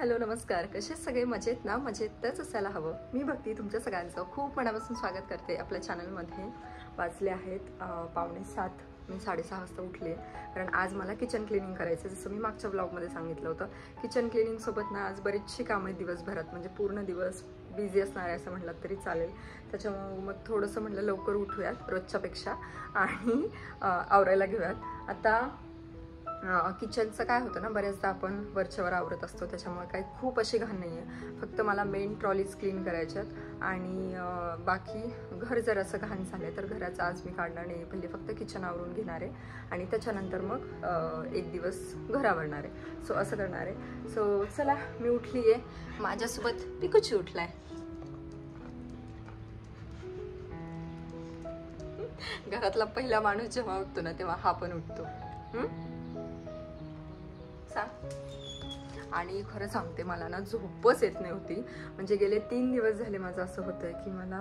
Hello नमस्कार. कसे सगळे मजेत ना? मजेतच असायला हवं. मी भक्ती तुमच्या सगळ्यांचं खूप मनापासून स्वागत करते आपल्या चॅनलमध्ये. वाजले आहेत 6:45. मी 6:30 वाजता उठले कारण आज मला किचन क्लिनिंग करायचं. जसं मी मागच्या ब्लॉगमध्ये सांगितलं होतं, किचन क्लिनिंगसोबत ना आज बरीचशी कामं आहेत दिवसभरात, म्हणजे पूर्ण दिवस बिझी असणार आहे असं म्हटलं तरी चालेल. त्याच्यामुळे मग थोडंसं म्हटलं लवकर उठूयात रोजच्यापेक्षा आणि आवरायला घेऊयात. आता किचनचं काय होतं ना, बऱ्याचदा आपण वरच्यावर आवरत असतो, त्याच्यामुळे काही खूप अशी घाण नाही आहे. फक्त मला मेन ट्रॉलीज क्लीन करायच्यात आणि बाकी घर जर असं घाण झालं तर घराचं आज मी काढणार नाही. पहिले फक्त किचन आवरून घेणार आहे आणि त्याच्यानंतर मग एक दिवस घर आवरणार आहे. सो असं करणार आहे. सो चला, मी उठली आहे. माझ्यासोबत पिकूची उठलाय. घरातला पहिला माणूस जेव्हा उठतो ना तेव्हा हा पण उठतो. आणि खरं सांगते, मला ना झोपच येत नाही होती. म्हणजे गेले 3 दिवस झाले माझं असं होतंय की मला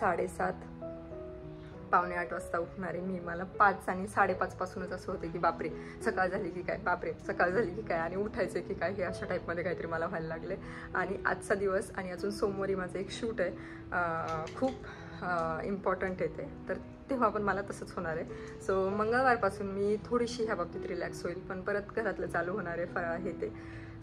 7:30 पावणे 8 वाजता उठणार आहे मी. मला 5 आणि 5:30 पासूनच असं होतं की बापरे सकाळ झाली की काय, बापरे सकाळ झाली की काय, आणि उठायचं की काय, हे अशा टाईपमध्ये काहीतरी मला व्हायला लागले. आणि आजचा दिवस आणि अजून सोमवारी माझं एक शूट आहे, खूप इम्पॉर्टंट आहे ते, तर तेव्हा पण मला तसंच होणार आहे. सो मंगळवारपासून मी थोडीशी ह्या बाबतीत रिलॅक्स होईल, पण परत घरातलं चालू होणार आहे हे ते.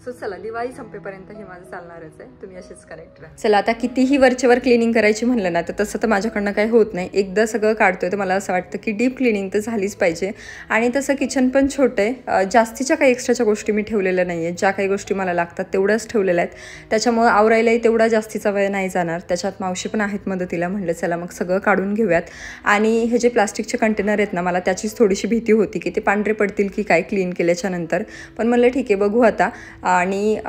सो चला, दिवाळी संपेपर्यंत हे माझं चालणारच आहे. तुम्ही असेच कनेक्ट राहा. चला, आता कितीही वरचेवर क्लिनिंग करायची म्हणलं ना तर तसं तर माझ्याकडनं काही होत नाही. एकदा सगळं काढतोय तर मला असं वाटतं की डीप क्लिनिंग तर झालीच पाहिजे. आणि तसं किचन पण छोटं आहे, जास्तीच्या काही एक्स्ट्राच्या गोष्टी मी ठेवलेल्या नाही आहेत. ज्या काही गोष्टी मला लागतात तेवढ्याच ठेवलेल्या आहेत. त्याच्यामुळे आवरायलाही तेवढा जास्तीचा वेळ नाही जाणार. त्याच्यात मावशी पण आहेत मदतीला. म्हणलं चला मग सगळं काढून घेऊयात. आणि हे जे प्लास्टिकचे कंटेनर आहेत ना, मला त्याचीच थोडीशी भीती होती की ते पांढरे पडतील की काय क्लीन केल्याच्या नंतर. पण म्हणलं ठीक आहे, बघू आता. आणि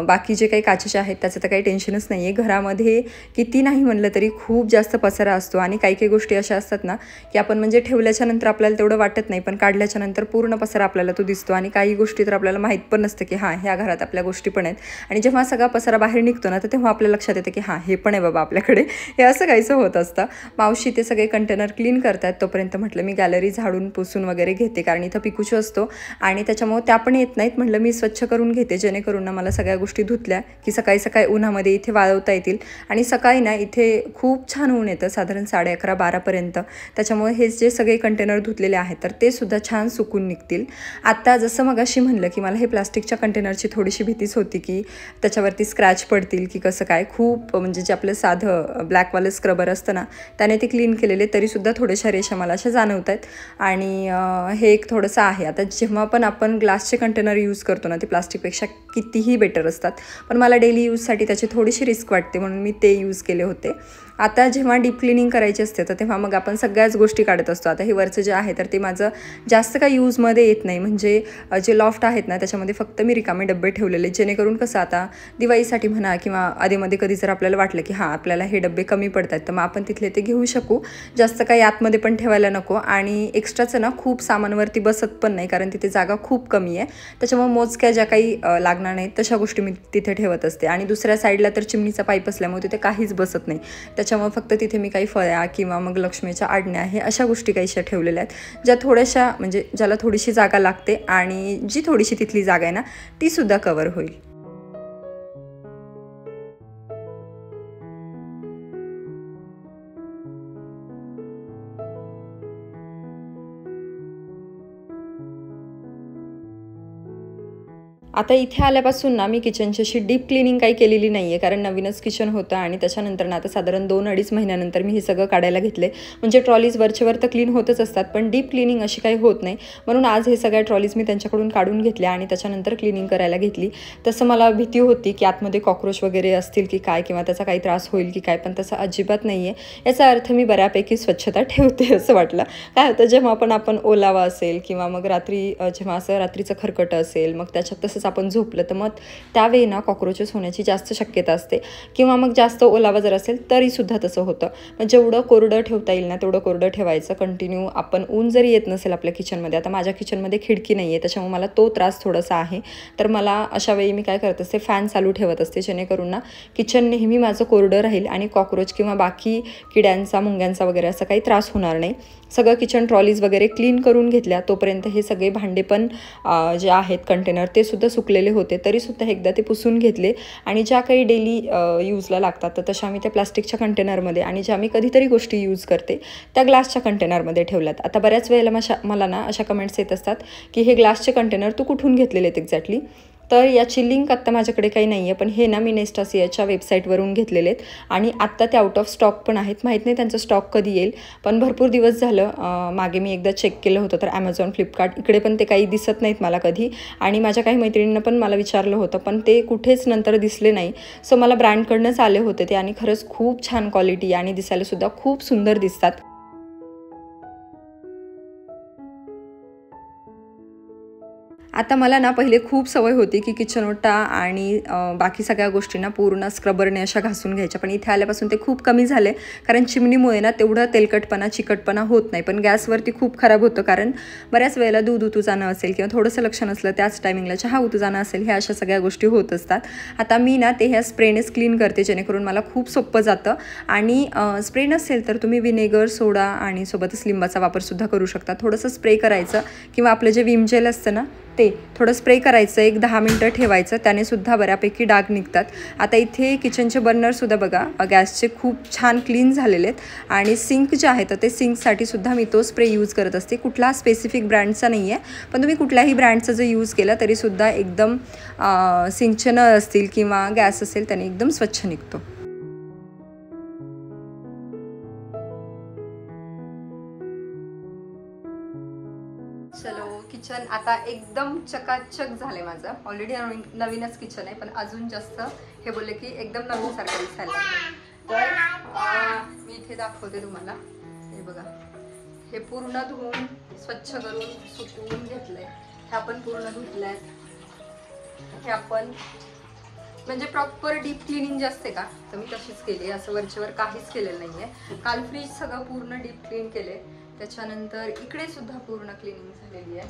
बाकी जे काही काचेचे आहेत त्याचं तर काही टेन्शनच नाही आहे. घरामध्ये किती नाही म्हणलं तरी खूप जास्त पसारा असतो. आणि काही काही गोष्टी अशा असतात ना की आपण म्हणजे ठेवल्याच्या नंतर आपल्याला तेवढं वाटत नाही, पण काढल्याच्या नंतर पूर्ण पसारा आपल्याला तो दिसतो. आणि काही गोष्टी तर आपल्याला माहीत पण नसतं की हां, ह्या घरात आपल्या गोष्टी पण आहेत. आणि जेव्हा सगळा पसारा बाहेर निघतो ना तर तेव्हा आपल्या लक्षात येतं की हां, हे पण आहे बाबा आपल्याकडे. हे असं काहीसं होत असतं. मावशी ते सगळे कंटेनर क्लीन करतात, तोपर्यंत म्हटलं मी गॅलरी झाडून पुसून वगैरे घेते, कारण इथं पिकूचू असतो आणि त्याच्यामुळे त्या पण येत नाहीत. म्हटलं मी स्वच्छ करून घेते, जेणेकरून ना मला सगळ्या गोष्टी धुतल्या की सकाळी सकाळी उन्हामध्ये इथे वाळवता येतील. आणि सकाळी ना इथे खूप छान ऊन येतं, साधारण 11:30-12पर्यंत. त्याच्यामुळे हे जे सगळे कंटेनर धुतलेले आहेत तर ते सुद्धा छान सुकून निघतील. आता जसं मगाशी म्हणलं की मला हे प्लास्टिकच्या कंटेनरची थोडीशी भीतीच होती की त्याच्यावरती स्क्रॅच पडतील की कसं काय. खूप म्हणजे जे आपलं साधं ब्लॅकवालं स्क्रबर असतं ना त्याने ते क्लीन केलेले, तरीसुद्धा थोड्याशा रेषा मला अशा जाणवत आहेत. आणि हे एक थोडंसं आहे. आता जेव्हा पण आपण ग्लासचे कंटेनर यूज करतो ना ते प्लास्टिकपेक्षा कितीही बेटर असतात, पण मला डेली यूजसाठी त्याची थोडीशी रिस्क वाटते, म्हणून मी ते यूज केले होते. आता जेव्हा डीप क्लिनिंग करायची असते तर तेव्हा मग आपण सगळ्याच गोष्टी काढत असतो. आता हे वरचं जे आहे तर ते माझं जास्त काही यूजमध्ये येत नाही. म्हणजे जे लॉफ्ट आहेत ना त्याच्यामध्ये फक्त मी रिकामे डब्बे ठेवलेले, जेणेकरून कसं आता दिवाळीसाठी म्हणा किंवा आधीमध्ये कधी जर आपल्याला वाटलं की हां आपल्याला हे डब्बे कमी पडतात तर मग आपण तिथले ते घेऊ शकू. जास्त काही आतमध्ये पण ठेवायला नको. आणि एक्स्ट्राचं ना खूप सामानवरती बसत पण नाही, कारण तिथे जागा खूप कमी आहे. त्याच्यामुळे मोजक्या ज्या काही लागणार नाहीत तशा गोष्टी मी तिथे ठेवत असते. आणि दुसऱ्या साईडला तर चिमणीचा पाईप असल्यामुळे तिथे काहीच बसत नाही. त्याच्यामुळे फक्त तिथे मी काही फळ्या किंवा मग लक्ष्मीच्या आडण्या हे अशा गोष्टी काहीशा ठेवलेल्या आहेत, ज्या थोड्याशा म्हणजे ज्याला थोडीशी जागा लागते आणि जी थोडीशी तिथली जागा आहे ना ती सुद्धा कव्हर होईल. आता इथे आल्यापासून ना मी किचनची अशी डीप क्लिनिंग काही केलेली नाही आहे, कारण नवीनच किचन होतं. आणि त्याच्यानंतर ना आता साधारण 2-2.5 महिन्यानंतर मी हे सगळं काढायला घेतले. म्हणजे ट्रॉलीज वरचेवर तर क्लीन होतच असतात, पण डीप क्लिनिंग अशी काही होत नाही. म्हणून आज हे सगळ्या ट्रॉलीज मी त्यांच्याकडून काढून घेतल्या आणि त्याच्यानंतर क्लिनिंग करायला घेतली. तसं मला भीती होती की आतमध्ये कॉक्रोच वगैरे असतील की काय, किंवा त्याचा काही त्रास होईल की काय, पण तसं अजिबात नाही आहे. याचा अर्थ मी बऱ्यापैकी स्वच्छता ठेवते असं वाटलं. काय होतं, जेव्हा पण आपण ओलावा असेल किंवा मग रात्री जेव्हा असं रात्रीचं खरकटं असेल, मग त्याच्यात तसंच आपण झोपलं तर मग त्यावेळी ना कॉक्रोचेस होण्याची जास्त शक्यता असते. किंवा मग जास्त ओलावा जर असेल तरीसुद्धा तसं होतं. मग जेवढं कोरडं ठेवता येईल ना तेवढं कोरडं ठेवायचं कंटिन्यू. आपण ऊन जरी येत नसेल आपल्या किचनमध्ये, आता माझ्या किचनमध्ये खिडकी नाही आहे त्याच्यामुळे मला तो त्रास थोडासा आहे, तर मला अशा वेळी मी काय करत असते, फॅन चालू ठेवत असते, जेणेकरून ना किचन नेहमी माझं कोरडं राहील आणि कॉक्रोच किंवा बाकी किड्यांचा मुंग्यांचा वगैरे असा काही त्रास होणार नाही. सगळं किचन ट्रॉलीज वगैरे क्लीन करून घेतल्या. तोपर्यंत हे सगळे भांडे पण जे आहेत कंटेनर ते सुद्धा सुकलेले होते, तरीसुद्धा एकदा ते पुसून घेतले आणि ज्या काही डेली यूजला लागतात तर तशा मी त्या प्लास्टिकच्या कंटेनरमध्ये आणि ज्या मी कधीतरी गोष्टी यूज करते त्या ग्लासच्या कंटेनरमध्ये ठेवल्यात. आता बऱ्याच वेळेला मला ना अशा कमेंट्स येत असतात की हे ग्लासचे कंटेनर तू कुठून घेतलेले आहेत एक्झॅक्टली. तर याची लिंक आत्ता माझ्याकडे काही नाही आहे, पण हे ना मी नेस्टासियाच्या वेबसाईटवरून घेतलेले आहेत आणि आत्ता ते आउट ऑफ स्टॉक पण आहेत. माहीत नाही त्यांचा स्टॉक कधी येईल, पण भरपूर दिवस झालं. मागे मी एकदा चेक केलं होतं तर ॲमेझॉन, फ्लिपकार्ट इकडे पण ते काही दिसत नाहीत मला कधी, आणि माझ्या काही मैत्रिणींना पण मला विचारलं होतं पण ते कुठेच नंतर दिसले नाही. सो मला ब्रँडकडनंच आले होते ते आणि खरंच खूप छान क्वालिटी आणि दिसायलासुद्धा खूप सुंदर दिसतात. आता मला ना पहिले खूप सवय होती की किचन ओटा आणि बाकी सगळ्या गोष्टींना पूर्ण स्क्रबरने अशा घासून घ्यायच्या, पण इथे आल्यापासून ते खूप कमी झाले कारण चिमणीमुळे ना तेवढं तेलकटपणा चिकटपणा होत नाही. पण गॅसवरती खूप खराब होतं कारण बऱ्याच वेळेला दूध उतू जाणं असेल किंवा थोडंसं लक्ष नसलं त्याच टायमिंगला चहा उतू जाणं असेल, ह्या अशा सगळ्या गोष्टी होत असतात. आता मी ना ते ह्या स्प्रेनेच क्लीन करते जेणेकरून मला खूप सोपं जातं. आणि स्प्रे नसेल तर तुम्ही विनेगर, सोडा आणि सोबतच लिंबाचा वापरसुद्धा करू शकता. थोडंसं स्प्रे करायचं किंवा आपलं जे विम जेल असतं ना ते थोडं स्प्रे करायचं, एक 10 मिनटं ठेवायचं, त्याने सुद्धा बऱ्यापैकी डाग निघतात. आता इथे किचनचे बर्नरसुद्धा बघा गॅसचे खूप छान क्लीन झालेले आहेत आणि सिंक जे आहे तर ते सिंकसाठी सुद्धा मी तो स्प्रे यूज करत असते. कुठला स्पेसिफिक ब्रँडचा नाही आहे, पण तुम्ही कुठल्याही ब्रँडचा जर यूज केला तरीसुद्धा एकदम सिंकचे नळ असतील किंवा गॅस असेल त्याने एकदम स्वच्छ निघतो. चलो किचन आता एकदम चकाचक झाले माझं. ऑलरेडी नवीनच किचन आहे पण अजून जास्त हे बोलले की एकदम नवीन सारखं दिसायला लागलं. तर मी इथे दाखवते तुम्हाला. हे बघा, हे पूर्ण धुवून स्वच्छ करून सुकवून घेतलंय. हे आपण पूर्ण धुतलंय. हे आपण म्हणजे प्रॉपर डीप क्लिनिंग जे असते का तर मी तशीच केली, असं वरच्यावर काहीच केलेलं नाहीये. काल फ्रीज सगळं पूर्ण डीप क्लीन केले. त्याच्यानंतर इकडे सुद्धा पूर्ण क्लिनिंग झालेली आहे.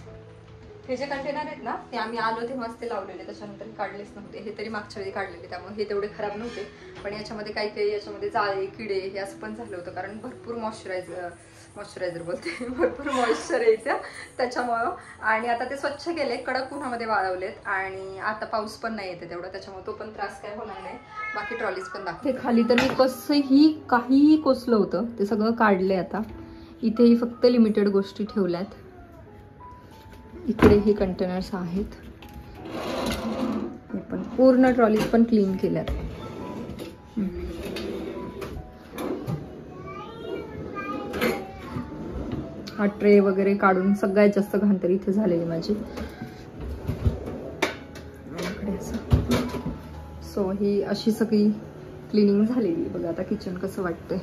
हे जे कंटेनर आहेत ना ते आम्ही आलो तेव्हाच ते लावलेले, त्याच्यानंतर काढलेच नव्हते. हे तरी मागच्या वेळी काढलेले त्यामुळे हे तेवढे खराब नव्हते, पण याच्यामध्ये काही याच्यामध्ये जाळे, किडे हे असं पण झालं होतं कारण भरपूर मॉइश्चरायझर बोलते भरपूर मॉइश्चर यायचं त्याच्यामुळं. आणि आता ते स्वच्छ केले, कडक उन्हामध्ये वाळवलेत आणि आता पाऊस पण नाही येते तेवढा, त्याच्यामुळे तो पण त्रास काय होणार नाही. बाकी ट्रॉलीज पण दाखवते. खाली तर मी कसंही काहीही कोसलं होतं ते सगळं काढले. आता इथेही फक्त लिमिटेड गोष्टी ठेवल्यात. इकडे हे कंटेनर्स आहेत, हे पण पूर्ण ट्रॉलीज पण क्लीन केल्यात. हा ट्रे वगैरे काढून सगळ्यात जास्त घाण तरी इथे झालेली माझी. सो ही अशी सगळी क्लिनिंग झालेली. बघा आता किचन कसं वाटतंय.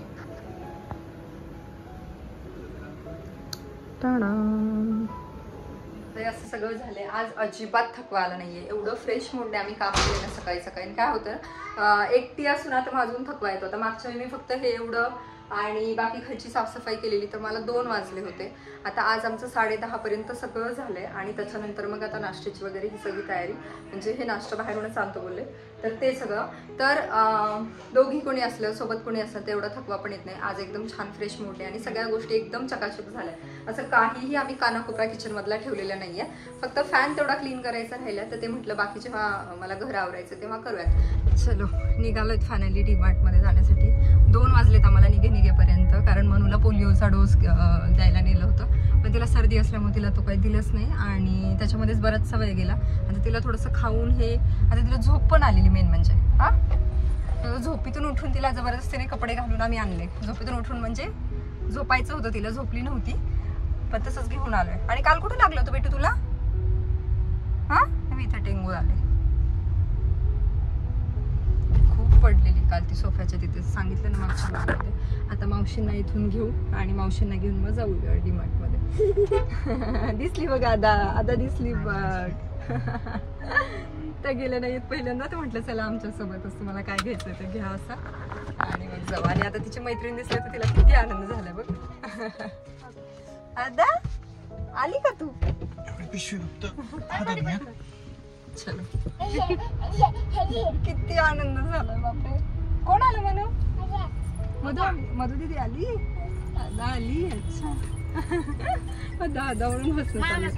असं सगळं झालंय. आज अजिबात थकवा आला नाहीये. एवढं फ्रेश मूडने आम्ही काम केलं ना सकाळी सकाळी. काय होतं एकटी असून आता माझून थकवा येतो. आता मागच्या वेळी मी फक्त हे एवढं आणि बाकी खालची साफसफाई केलेली तर मला 2 वाजले होते. आता आज आमचं 10:30 पर्यंत सगळं झालंय आणि त्याच्यानंतर मग आता नाश्त्याची वगैरे ही सगळी तयारी, म्हणजे हे नाश्ता बाहेरूनच आणतो बोलले तर ते सगळं. तर दोघी कोणी असलं सोबत कोणी असलं तर एवढा थकवा पण येत नाही. आज एकदम छान फ्रेश मूडने आणि सगळ्या गोष्टी एकदम चकाचक झाल्या. असं काहीही आम्ही कानाकोपरा किचनमधला ठेवलेला नाहीये. फक्त फॅन तेवढा क्लीन करायचा राहिला तर ते म्हटलं बाकी जेव्हा मला घर आवरायचं तेव्हा करूयात. चलो निघालोय फायनली डीमार्टमध्ये जाण्यासाठी. 2 वाजलेत आम्हाला निघेपर्यंत कारण मनूला पोलिओचा डोस द्यायला नेलं होतं, पण तिला सर्दी असल्यामुळे तिला तो काही दिलंच नाही आणि त्याच्यामध्येच बराचसा वेळ गेला. आता तिला थोडंसं खाऊन हे आता तिला झोप पण आलेली मेन म्हणजे झोपीतून उठून तिला जबरदस्तीने कपडे घालून आम्ही आणले. झोपीतून उठून म्हणजे झोपायचं होतं तिला, झोपली नव्हती पण तसंच घेऊन आलोय. आणि काल कुठे लागलं होतं बेटू तुला? मी इथं टेंगू आले. खूप पडलेली काल ती सोफ्याच्या तिथे, सांगितलं ना मावशीमध्ये. आता मावशींना इथून घेऊ आणि मावशींना घेऊन मग जाऊ डीमार्ट मध्ये. दिसली बघ आता दिसली बघ. त्या गेल्या नाहीत पहिल्यांदा, तर म्हटलं चला आमच्या सोबतच तुम्हाला काय घ्यायचं ते घ्या असं आणि मग जाऊ. आणि आता तिची मैत्रीण दिसली तर तिला किती आनंद झाला बघ. आता आली का तू? चलो किती आनंद झाला बापरे. कोण आलं म्हणू? मधु दीदी आली. दादा आली. अच्छा दादा म्हणून हसत आलं.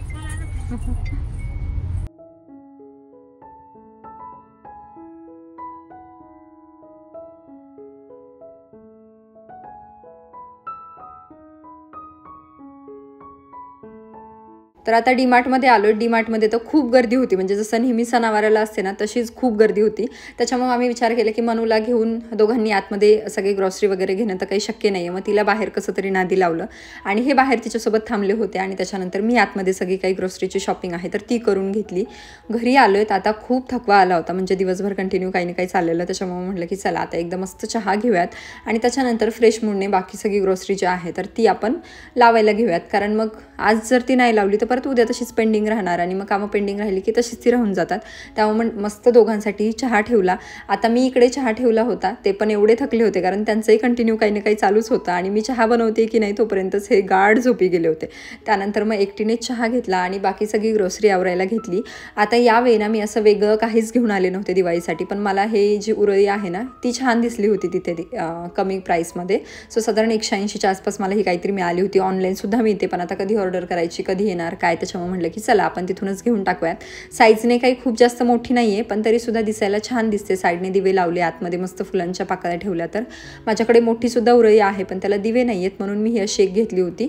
तर आता डीमार्टमध्ये आलो. डीमार्टमध्ये तर खूप गर्दी होती, म्हणजे जसं नेहमी सणावाराला असते ना तशीच खूप गर्दी होती. त्याच्यामुळे आम्ही विचार केला की मनूला घेऊन दोघांनी आतमध्ये सगळे ग्रॉसरी वगैरे घेणं तर काही शक्य नाही आहे. मग तिला बाहेर कसं तरी नादी लावलं आणि हे बाहेर तिच्यासोबत थांबले होते आणि त्याच्यानंतर मी आतमध्ये सगळी काही ग्रॉसरीची शॉपिंग आहे तर ती करून घेतली. घरी आलो आहेत. आता खूप थकवा आला होता, म्हणजे दिवसभर कंटिन्यू काही ना काही चाललेलं. त्याच्यामुळे म्हटलं की चला आता एकदम मस्त चहा घेऊयात आणि त्याच्यानंतर फ्रेश मूडने बाकी सगळी ग्रॉसरी जी आहे तर ती आपण लावायला घेऊयात. कारण मग आज जर ती नाही लावली तर परत उद्या तशीच पेंडिंग राहणार आणि मग कामं पेंडिंग राहिली की तशीच ती राहून जातात. त्यामुळे मस्त दोघांसाठी चहा ठेवला. आता मी इकडे चहा ठेवला होता, ते पण एवढे थकले होते कारण त्यांचंही कंटिन्यू काही ना काही चालूच होतं आणि मी चहा बनवते की नाही तोपर्यंतच हे गाढ झोपी गेले होते. त्यानंतर मग एकटीनेच चहा घेतला आणि बाकी सगळी ग्रोसरी आवरायला घेतली. आता यावेळी ना मी असं वेगळं काहीच घेऊन आले नव्हते दिवाळीसाठी, पण मला हे जी उरळी आहे ना ती छान दिसली होती तिथे कमी प्राईसमध्ये. सो साधारण 180च्या आसपास मला ही काहीतरी मिळाली होती. ऑनलाईनसुद्धा मिळते, पण आता कधी ऑर्डर करायची कधी येणार काय, त्याच्यामुळे म्हटलं की चला आपण तिथूनच घेऊन टाकूयात. साईजने काही खूप जास्त मोठी नाही आहे, पण तरीसुद्धा दिसायला छान दिसते. साईडने दिवे लावले, आतमध्ये मस्त फुलांच्या पाकळ्या ठेवल्या. तर माझ्याकडे मोठीसुद्धा उरळी आहे पण त्याला दिवे नाही आहेत, म्हणून मी ही अशी एक घेतली होती.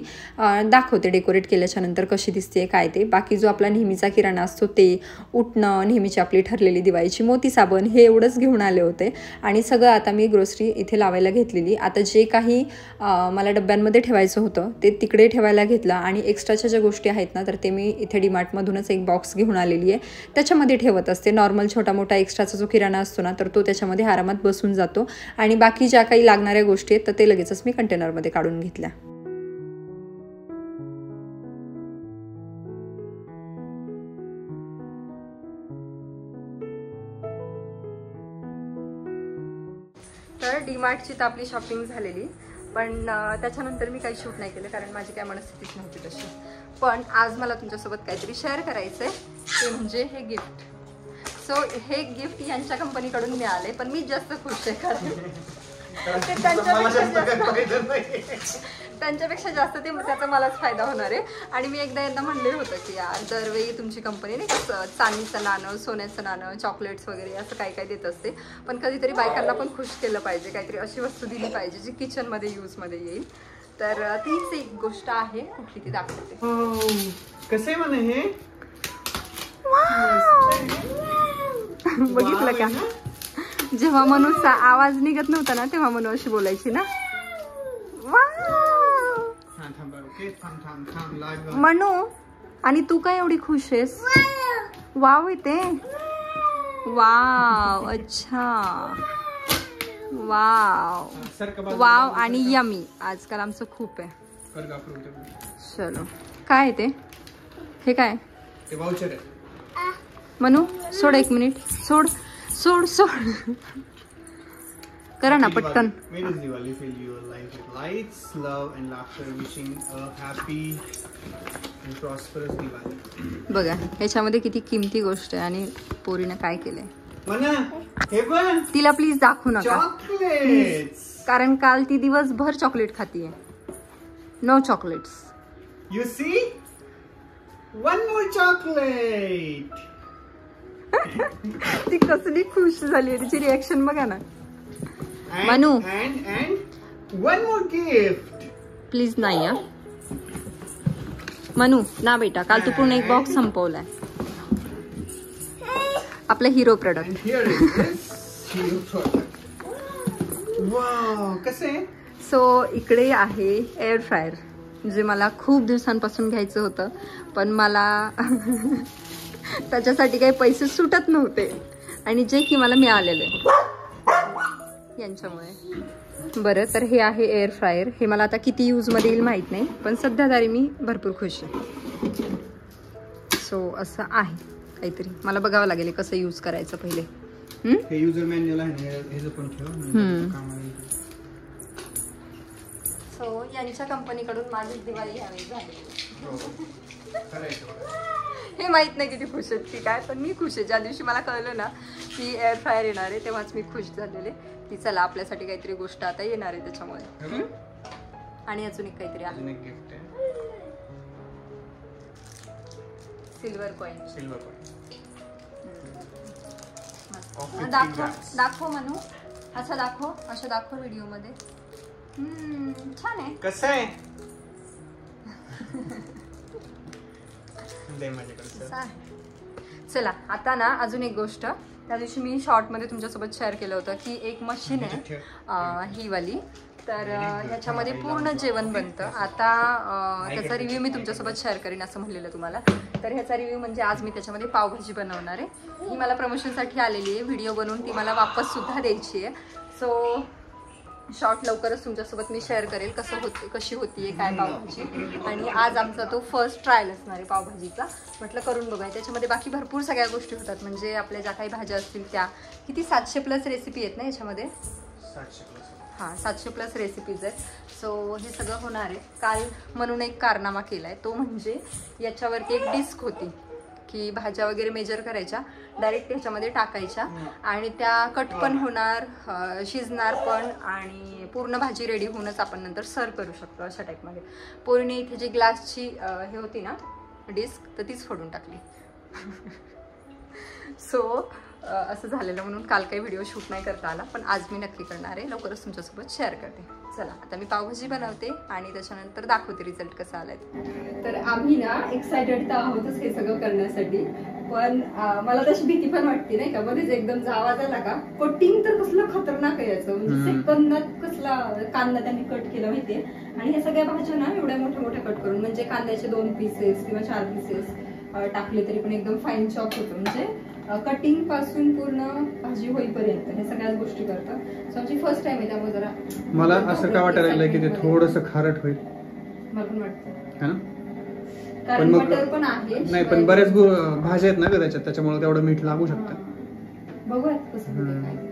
दाखवते डेकोरेट केल्याच्यानंतर कशी दिसते काय ते. बाकी जो आपला नेहमीचा किराणा असतो ते, उठणं, नेहमीची आपली ठरलेली दिवाळीची मोती साबण, हे एवढंच घेऊन आले होते आणि सगळं आता मी ग्रोसरी इथे लावायला घेतलेली. आता जे काही मला डब्यांमध्ये ठेवायचं होतं ते तिकडे ठेवायला घेतलं आणि एक्स्ट्राच्या ज्या गोष्टी आहेत ना तर ते मी इथे डीमार्टमधूनच एक बॉक्स घेऊन आलेली आहे, त्याच्यामध्ये ठेवत असते. नॉर्मल छोटा मोठा एक्स्ट्राचा जो किराणा असतो ना तर तो त्याच्यामध्ये आरामात बसून जातो आणि बाकी ज्या काही लागणाऱ्या गोष्टी आहेत तर ते लगेचच मी कंटेनरमध्ये काढून घेतल्या. तर डीमार्टची तर आपली शॉपिंग झालेली, पण त्याच्यानंतर मी काही शूट नाही केलं कारण माझी काय मनस्थितीच नव्हती तशी. पण आज मला तुमच्यासोबत काहीतरी शेअर करायचं आहे, ते म्हणजे हे गिफ्ट. सो हे गिफ्ट यांच्या कंपनीकडून मिळाले, पण मी जास्त खुश आहे कारण ते त्यांच्यापेक्षा जास्त ते त्याचा मलाच फायदा होणार आहे. आणि मी एकदा म्हणले होतं की यार दरवेळी तुमची कंपनी नाही का चांदीचं नाणं, सोन्याचं नाणं, चॉकलेट्स वगैरे असं काय काय देत असते, पण कधीतरी बायकांना पण खुश केलं पाहिजे, काहीतरी अशी वस्तू दिली पाहिजे जी किचनमध्ये यूजमध्ये येईल. तर तीच एक गोष्ट आहे, कुठली ती दाखवते. कसे म्हणे हे बघितलं का, जेव्हा मनूचा आवाज निघत नव्हता ना तेव्हा मनू अशी बोलायची ना, मनू. आणि तू काय एवढी खुश आहेस? वाव येते, वाव, अच्छा, वाव वाव आणि यमी. आजकाल आमचं खूप आहे. चलो, काय आहे ते? हे काय मनू? सोड एक मिनिट, सोड सोड सोड, करा ना पटकन. बघा ह्याच्यामध्ये किती किमती गोष्ट आहे आणि पोरीनं काय केलंय. तिला प्लीज दाखवू नका कारण काल ती दिवसभर चॉकलेट खातीये. No chocolates. You see, one more chocolate. ती कसली खुश झाली, तिची रिएक्शन बघा ना. Manu, one more gift please. नाही मनू ना बेटा, काल तू पूर्ण एक बॉक्स संपवलाय. आपला हिरो प्रोडक्ट. सो इकडे आहे एअर फ्रायर, जे मला खूप दिवसांपासून घ्यायचं होतं पण मला त्याच्यासाठी काही पैसे सुटत नव्हते आणि जे की मला मिळालेले यांच्यामुळे. बरं, तर हे आहे एअर फ्रायर. हे मला आता किती यूजमध्ये येईल माहीत नाही, पण सध्या तरी मी भरपूर खुश आहे. सो असं आहे काहीतरी. मला बघावं लागेल कसं यूज करायचं पहिले. हे यूजर मॅन्युअल आहे, हे पण ठेव. सो यांच्या कंपनीकडून माझीच दिवाळी ह्यावेळी झाली. हे माहित नाही किती खुश आहेत की काय, पण मी खुश आहे. ज्या दिवशी मला कळलं ना की एअर फ्रायर येणार आहे तेव्हाच मी खुश झालेले की चला आपल्यासाठी काहीतरी गोष्ट आता येणार आहे त्याच्यामुळे. आणि अजून एक काहीतरी आहे, सिल्वर कॉइन. दाखव मनू, असं दाखव व्हिडिओ मध्ये. छान आहे. कसं आहे? असले माझ्याकडे. चला आता ना अजून एक गोष्ट, त्या दिवशी मी शॉर्टमध्ये तुमच्यासोबत शेअर केलं होतं की एक मशीन आहे ही वाली, तर ह्याच्यामध्ये पूर्ण जेवण बनतं. आता त्याचा रिव्ह्यू मी तुमच्यासोबत शेअर करीन असं म्हणलेलं तुम्हाला. तर ह्याचा रिव्ह्यू म्हणजे आज मी त्याच्यामध्ये पावभाजी बनवणार आहे. ही मला प्रमोशनसाठी आलेली आहे, व्हिडिओ बनवून ती मला वापससुद्धा द्यायची आहे. सो शॉर्ट लवकरच तुमच्यासोबत मी शेअर करेल कशी होती आहे काय पावभाजी. आणि आज आमचा तो फर्स्ट ट्रायल असणार आहे पावभाजीचा. म्हटलं करून बघाय. त्याच्यामध्ये बाकी भरपूर सगळ्या गोष्टी होतात, म्हणजे आपल्या ज्या काही भाज्या असतील त्या. किती 700+ रेसिपी आहेत ना याच्यामध्ये. 700+ रेसिपीज आहेत. सो हे सगळं होणार आहे. काल म्हणून एक कारनामा केला आहे, तो म्हणजे याच्यावरती एक डिस्क होती की भाज्या वगैरे मेजर करायच्या, डायरेक्ट ह्याच्यामध्ये टाकायच्या आणि त्या कट पण होणार, शिजणार पण, आणि पूर्ण भाजी रेडी होऊनच आपण नंतर सर्व करू शकतो अशा टाईपमध्ये. पोरीने इथे जी ग्लासची हे होती ना डिस्क, तर तीच फोडून टाकली. सो असं झालेलं म्हणून काल काही व्हिडिओ शूट नाही करता आला, पण आज मी नक्की करणार आहे. लवकरच तुमच्यासोबत शेअर करते. चला आता मी पावभाजी बनवते आणि त्याच्यानंतर दाखवते रिझल्ट कसा आलाय. तर आम्ही ना एक्सायटेड तर आहोतच हे सगळं करण्यासाठी, पण मला तशी भीती पण वाटते नाही का. मध्येच एकदम जावा झाला का. कटिंग तर कसलं खतरनाक आहे याचं, म्हणजे सेकंदात कसला कांदा त्यांनी कट केला माहितीये. आणि ह्या सगळ्या भाज्या ना एवढ्या मोठ्या कट करून, म्हणजे कांद्याचे 2 पीसेस किंवा 4 पीसेस टाकले तरी पण एकदम फाईन चॉप होतं. म्हणजे कटिंग पासून पूर्ण भाजी होईपर्यंत हे सगळ्याच गोष्टी करतात. सो आमची फर्स्ट टाइम आहे, त्यामुळे जरा मला असं काय वाटायला लागलं की ते थोडंसं खारट होईल. मला पण वाटतं है ना, कारण बटर पण आहे. नाही पण बऱ्याच भाज्या आहेत ना ग त्याच्यात, त्याच्यामुळे तेवढं मीठ लागू शकतं. बघूयात कसं होतं काय.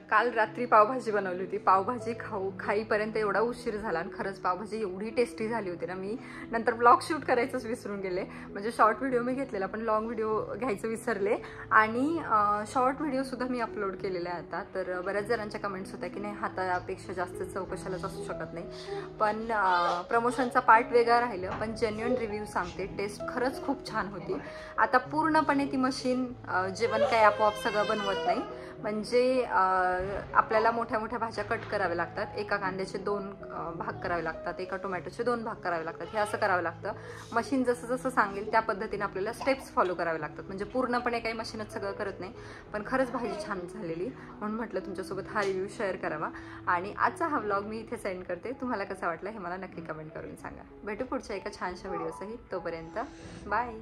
काल रात्री पावभाजी बनवली होती. पावभाजी खाईपर्यंत एवढा उशीर झाला आणि खरंच पावभाजी एवढी टेस्टी झाली होती ना, मी नंतर ब्लॉग शूट करायचंच विसरून गेले. म्हणजे शॉर्ट व्हिडिओ मी घेतलेला पण लॉंग व्हिडिओ घ्यायचं विसरले. आणि शॉर्ट व्हिडिओसुद्धा मी अपलोड केलेला आहे आता. तर बऱ्याच जणांच्या कमेंट्स होत्या की नाही हातापेक्षा जास्त चौकशालाच असू शकत नाही. पण प्रमोशनचा पार्ट वेगळा राहिलं, पण जेन्युइन रिव्ह्यू सांगते, टेस्ट खरंच खूप छान होती. आता पूर्णपणे ती मशीन जेवण काय आपोआप सगळं बनवत नाही. म्हणजे आपल्याला मोठ्या भाज्या कट कराव्या लागतात. एका कांद्याचे 2 भाग करावे लागतात, एका टोमॅटोचे 2 भाग करावे लागतात. हे असं करावं लागतं. मशीन जसं सांगेल त्या पद्धतीने आपल्याला स्टेप्स फॉलो करावे लागतात. म्हणजे पूर्णपणे काही मशीनच सगळं करत नाही. पण खरंच भाजी छान झालेली, म्हणून म्हटलं तुमच्यासोबत हा रिव्ह्यू शेअर करावा. आणि आजचा हा व्लॉग मी इथे सेंड करते. तुम्हाला कसा वाटला हे मला नक्की कमेंट करून सांगा. भेटू पुढच्या एका छानशा व्हिडिओसही. तोपर्यंत बाय.